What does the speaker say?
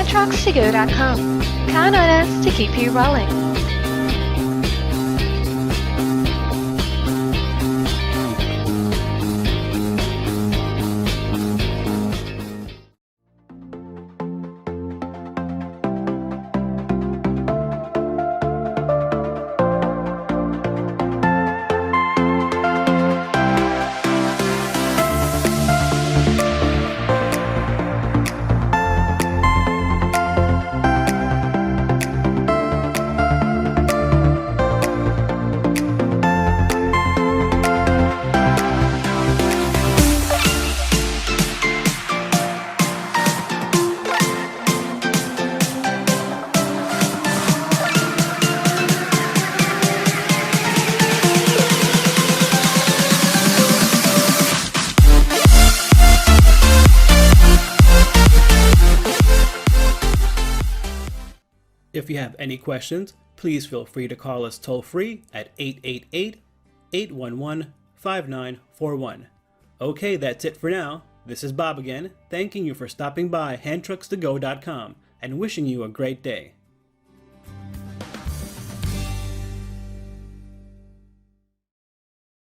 handtruckstogo.com. Count on us to keep you rolling. If you have any questions, please feel free to call us toll-free at 888-811-5941. Okay, that's it for now. This is Bob again, thanking you for stopping by handtruckstogo.com and wishing you a great day.